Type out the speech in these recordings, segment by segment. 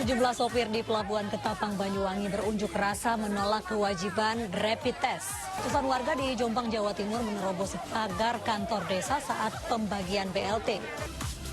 Sejumlah sopir di Pelabuhan Ketapang, Banyuwangi berunjuk rasa menolak kewajiban rapid test. Ratusan warga di Jombang, Jawa Timur menerobos pagar kantor desa saat pembagian BLT.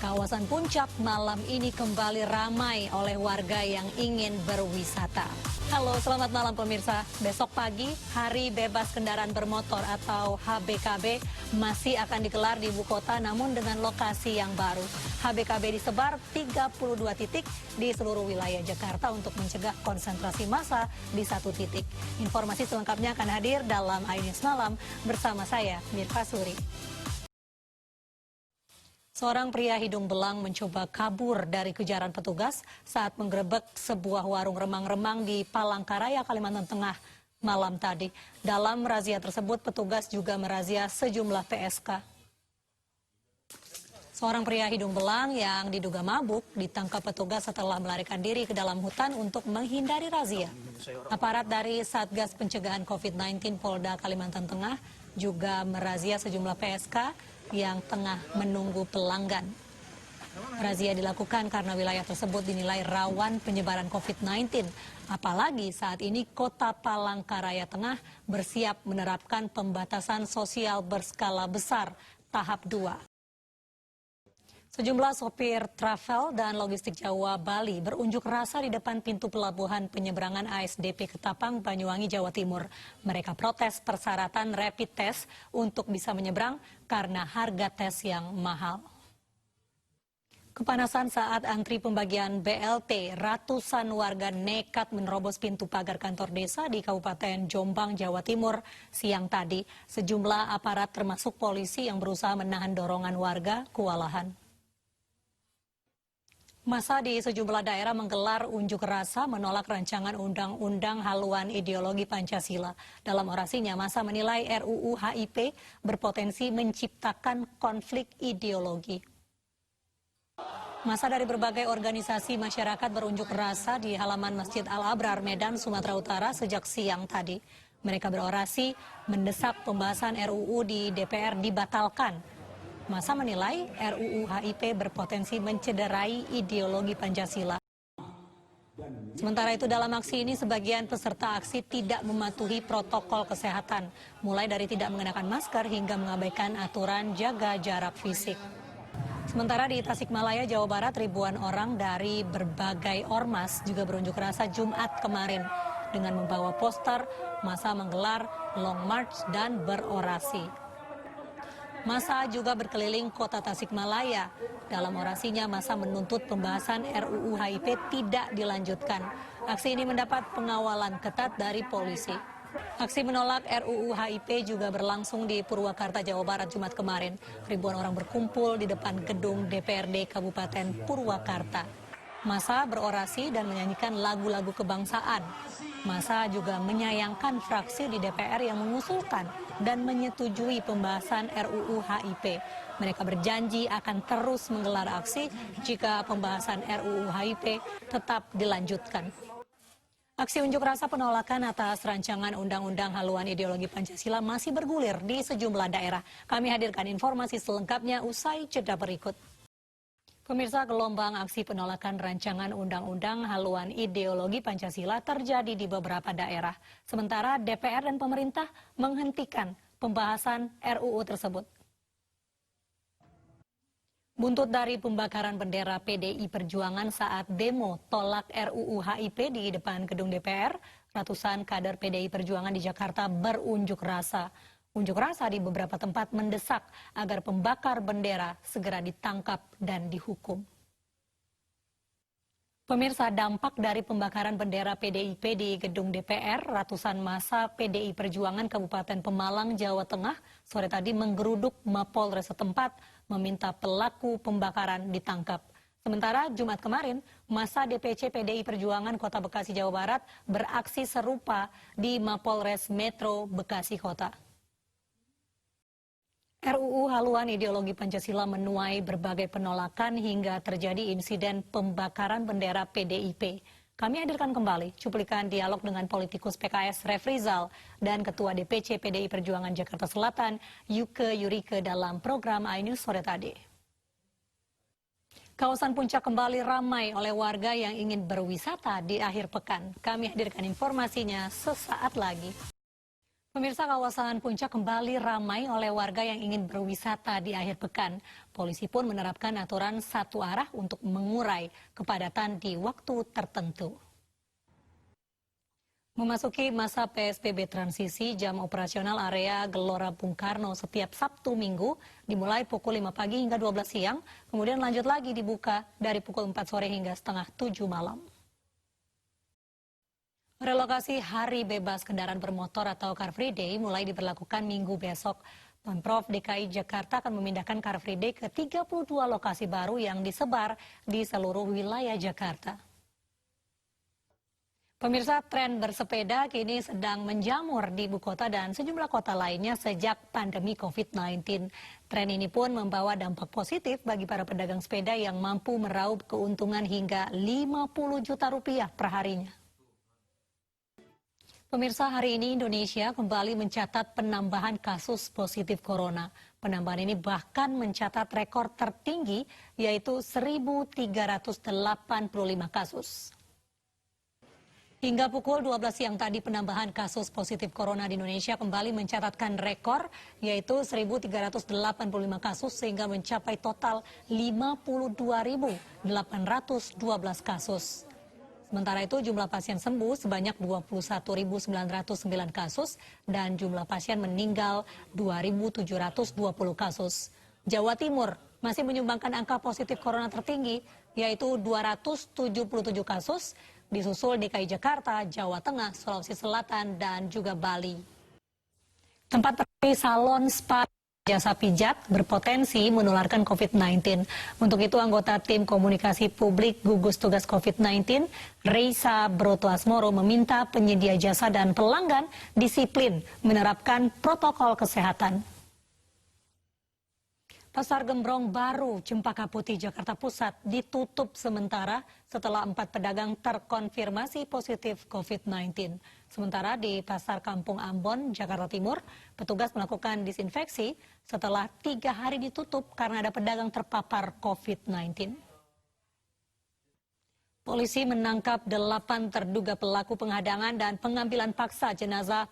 Kawasan Puncak malam ini kembali ramai oleh warga yang ingin berwisata. Halo, selamat malam pemirsa. Besok pagi, Hari Bebas Kendaraan Bermotor atau HBKB masih akan digelar di ibu kota namun dengan lokasi yang baru. HBKB disebar 32 titik di seluruh wilayah Jakarta untuk mencegah konsentrasi massa di satu titik. Informasi selengkapnya akan hadir dalam iNews Malam bersama saya, Mirka Suri. Seorang pria hidung belang mencoba kabur dari kejaran petugas saat menggerebek sebuah warung remang-remang di Palangkaraya, Kalimantan Tengah malam tadi. Dalam razia tersebut, petugas juga merazia sejumlah PSK. Seorang pria hidung belang yang diduga mabuk ditangkap petugas setelah melarikan diri ke dalam hutan untuk menghindari razia. Aparat dari Satgas Pencegahan COVID-19 Polda Kalimantan Tengah juga merazia sejumlah PSK yang tengah menunggu pelanggan. Razia dilakukan karena wilayah tersebut dinilai rawan penyebaran COVID-19. Apalagi saat ini Kota Palangkaraya Tengah bersiap menerapkan pembatasan sosial berskala besar tahap 2. Sejumlah sopir travel dan logistik Jawa Bali berunjuk rasa di depan pintu pelabuhan penyeberangan ASDP Ketapang, Banyuwangi, Jawa Timur. Mereka protes persyaratan rapid test untuk bisa menyeberang karena harga tes yang mahal. Kepanasan saat antri pembagian BLT, ratusan warga nekat menerobos pintu pagar kantor desa di Kabupaten Jombang, Jawa Timur siang tadi. Sejumlah aparat termasuk polisi yang berusaha menahan dorongan warga kewalahan. Massa di sejumlah daerah menggelar unjuk rasa menolak rancangan undang-undang haluan ideologi Pancasila. Dalam orasinya, massa menilai RUU HIP berpotensi menciptakan konflik ideologi. Massa dari berbagai organisasi masyarakat berunjuk rasa di halaman Masjid Al-Abrar, Medan, Sumatera Utara sejak siang tadi. Mereka berorasi mendesak pembahasan RUU di DPR dibatalkan. Massa menilai RUU HIP berpotensi mencederai ideologi Pancasila. Sementara itu dalam aksi ini sebagian peserta aksi tidak mematuhi protokol kesehatan, mulai dari tidak mengenakan masker hingga mengabaikan aturan jaga jarak fisik. Sementara di Tasikmalaya, Jawa Barat, ribuan orang dari berbagai ormas juga berunjuk rasa Jumat kemarin. Dengan membawa poster, massa menggelar long march dan berorasi. Massa juga berkeliling kota Tasikmalaya. Dalam orasinya, massa menuntut pembahasan RUU HIP tidak dilanjutkan. Aksi ini mendapat pengawalan ketat dari polisi. Aksi menolak RUU HIP juga berlangsung di Purwakarta, Jawa Barat, Jumat kemarin. Ribuan orang berkumpul di depan gedung DPRD Kabupaten Purwakarta. Massa berorasi dan menyanyikan lagu-lagu kebangsaan. Massa juga menyayangkan fraksi di DPR yang mengusulkan dan menyetujui pembahasan RUU HIP. Mereka berjanji akan terus menggelar aksi jika pembahasan RUU HIP tetap dilanjutkan. Aksi unjuk rasa penolakan atas rancangan undang-undang haluan ideologi Pancasila masih bergulir di sejumlah daerah. Kami hadirkan informasi selengkapnya usai jeda berikut. Pemirsa, gelombang aksi penolakan rancangan undang-undang haluan ideologi Pancasila terjadi di beberapa daerah. Sementara DPR dan pemerintah menghentikan pembahasan RUU tersebut. Buntut dari pembakaran bendera PDI Perjuangan saat demo tolak RUU HIP di depan gedung DPR, ratusan kader PDI Perjuangan di Jakarta berunjuk rasa. Unjuk rasa di beberapa tempat mendesak agar pembakar bendera segera ditangkap dan dihukum. Pemirsa, dampak dari pembakaran bendera PDIP di gedung DPR, ratusan massa PDI Perjuangan Kabupaten Pemalang, Jawa Tengah, sore tadi menggeruduk Mapolres setempat meminta pelaku pembakaran ditangkap. Sementara Jumat kemarin, massa DPC PDI Perjuangan Kota Bekasi, Jawa Barat beraksi serupa di Mapolres Metro Bekasi Kota. RUU haluan ideologi Pancasila menuai berbagai penolakan hingga terjadi insiden pembakaran bendera PDIP. Kami hadirkan kembali cuplikan dialog dengan politikus PKS Refrizal dan Ketua DPC PDI Perjuangan Jakarta Selatan Yuke Yurike dalam program iNews sore tadi. Kawasan Puncak kembali ramai oleh warga yang ingin berwisata di akhir pekan. Kami hadirkan informasinya sesaat lagi. Pemirsa, kawasan Puncak kembali ramai oleh warga yang ingin berwisata di akhir pekan. Polisi pun menerapkan aturan satu arah untuk mengurai kepadatan di waktu tertentu. Memasuki masa PSBB transisi, jam operasional area Gelora Bung Karno setiap Sabtu Minggu dimulai pukul 5 pagi hingga 12 siang, kemudian lanjut lagi dibuka dari pukul 4 sore hingga setengah 7 malam. Relokasi hari bebas kendaraan bermotor atau Car Free Day mulai diberlakukan minggu besok. Pemprov DKI Jakarta akan memindahkan Car Free Day ke 32 lokasi baru yang disebar di seluruh wilayah Jakarta. Pemirsa, tren bersepeda kini sedang menjamur di ibu kota dan sejumlah kota lainnya sejak pandemi COVID-19. Tren ini pun membawa dampak positif bagi para pedagang sepeda yang mampu meraup keuntungan hingga 50 juta rupiah per harinya. Pemirsa, hari ini Indonesia kembali mencatat penambahan kasus positif corona. Penambahan ini bahkan mencatat rekor tertinggi, yaitu 1.385 kasus. Hingga pukul 12 siang tadi, penambahan kasus positif corona di Indonesia kembali mencatatkan rekor, yaitu 1.385 kasus sehingga mencapai total 52.812 kasus. Sementara itu jumlah pasien sembuh sebanyak 21.909 kasus dan jumlah pasien meninggal 2.720 kasus. Jawa Timur masih menyumbangkan angka positif corona tertinggi, yaitu 277 kasus, disusul DKI Jakarta, Jawa Tengah, Sulawesi Selatan, dan juga Bali. Tempat seperti salon, spa, jasa pijat berpotensi menularkan COVID-19. Untuk itu, anggota tim komunikasi publik gugus tugas COVID-19, Reisa Broto Asmoro, meminta penyedia jasa dan pelanggan disiplin menerapkan protokol kesehatan. Pasar Gembrong Baru, Cempaka Putih, Jakarta Pusat ditutup sementara setelah 4 pedagang terkonfirmasi positif COVID-19. Sementara di Pasar Kampung Ambon, Jakarta Timur, petugas melakukan disinfeksi setelah 3 hari ditutup karena ada pedagang terpapar COVID-19. Polisi menangkap 8 terduga pelaku penghadangan dan pengambilan paksa jenazah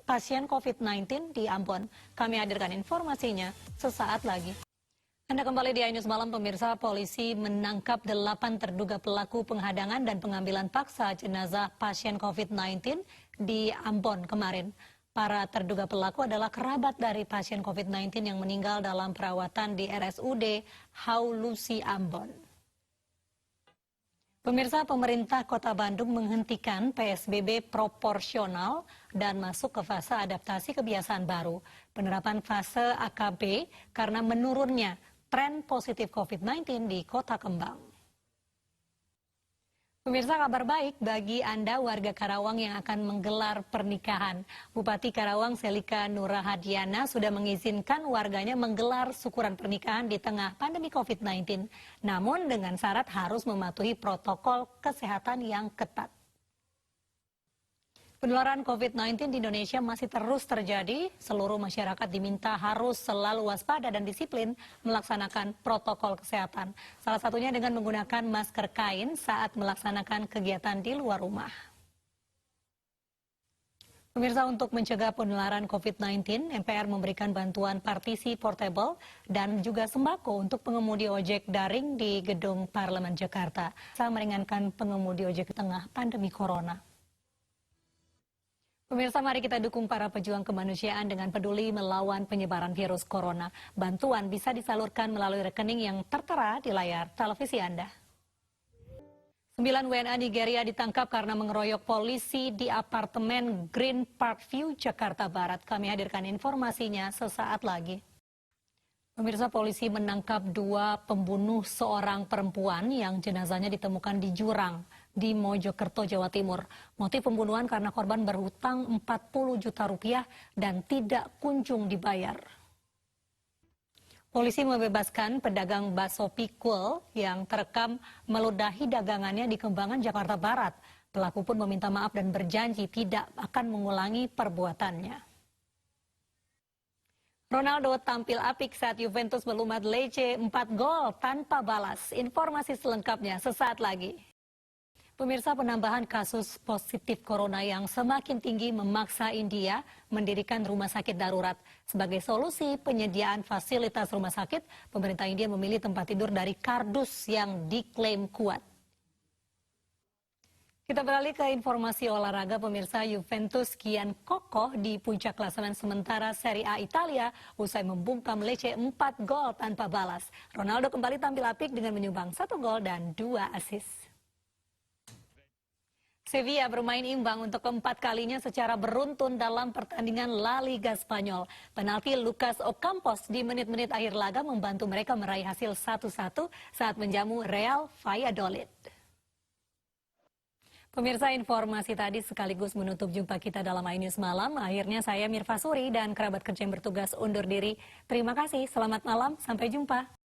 pasien COVID-19 di Ambon. Kami hadirkan informasinya sesaat lagi. Anda kembali di iNews Malam, pemirsa. Polisi menangkap 8 terduga pelaku penghadangan dan pengambilan paksa jenazah pasien COVID-19 di Ambon kemarin. Para terduga pelaku adalah kerabat dari pasien COVID-19 yang meninggal dalam perawatan di RSUD Haulusi Ambon. Pemirsa, pemerintah Kota Bandung menghentikan PSBB proporsional dan masuk ke fase adaptasi kebiasaan baru. Penerapan fase AKB karena menurunnya tren positif COVID-19 di Kota Kembang. Pemirsa, kabar baik bagi Anda warga Karawang yang akan menggelar pernikahan. Bupati Karawang Selika Nurahadiana sudah mengizinkan warganya menggelar syukuran pernikahan di tengah pandemi COVID-19. Namun dengan syarat harus mematuhi protokol kesehatan yang ketat. Penularan COVID-19 di Indonesia masih terus terjadi. Seluruh masyarakat diminta harus selalu waspada dan disiplin melaksanakan protokol kesehatan. Salah satunya dengan menggunakan masker kain saat melaksanakan kegiatan di luar rumah. Pemirsa, untuk mencegah penularan COVID-19, MPR memberikan bantuan partisi portable dan juga sembako untuk pengemudi ojek daring di Gedung Parlemen Jakarta. Bisa meringankan pengemudi ojek di tengah pandemi corona. Pemirsa, mari kita dukung para pejuang kemanusiaan dengan peduli melawan penyebaran virus corona. Bantuan bisa disalurkan melalui rekening yang tertera di layar televisi Anda. 9 WNA Nigeria ditangkap karena mengeroyok polisi di apartemen Green Park View, Jakarta Barat. Kami hadirkan informasinya sesaat lagi. Pemirsa, polisi menangkap 2 pembunuh seorang perempuan yang jenazahnya ditemukan di jurang di Mojokerto, Jawa Timur. Motif pembunuhan karena korban berhutang 40 juta rupiah dan tidak kunjung dibayar. Polisi membebaskan pedagang bakso pikul yang terekam meludahi dagangannya di Kembangan, Jakarta Barat. Pelaku pun meminta maaf dan berjanji tidak akan mengulangi perbuatannya. Ronaldo tampil apik saat Juventus melumat Lecce 4 gol tanpa balas. Informasi selengkapnya sesaat lagi. Pemirsa, penambahan kasus positif corona yang semakin tinggi memaksa India mendirikan rumah sakit darurat. Sebagai solusi penyediaan fasilitas rumah sakit, pemerintah India memilih tempat tidur dari kardus yang diklaim kuat. Kita beralih ke informasi olahraga, pemirsa. Juventus kian kokoh di puncak klasemen sementara Serie A Italia usai membungkam Lecce 4 gol tanpa balas. Ronaldo kembali tampil apik dengan menyumbang 1 gol dan 2 assist. Sevilla bermain imbang untuk keempat kalinya secara beruntun dalam pertandingan La Liga Spanyol. Penalti Lucas Ocampos di menit-menit akhir laga membantu mereka meraih hasil 1-1 saat menjamu Real Valladolid. Pemirsa, informasi tadi sekaligus menutup jumpa kita dalam iNews Malam. Akhirnya saya Mirva Suri dan kerabat kerja yang bertugas undur diri. Terima kasih, selamat malam, sampai jumpa.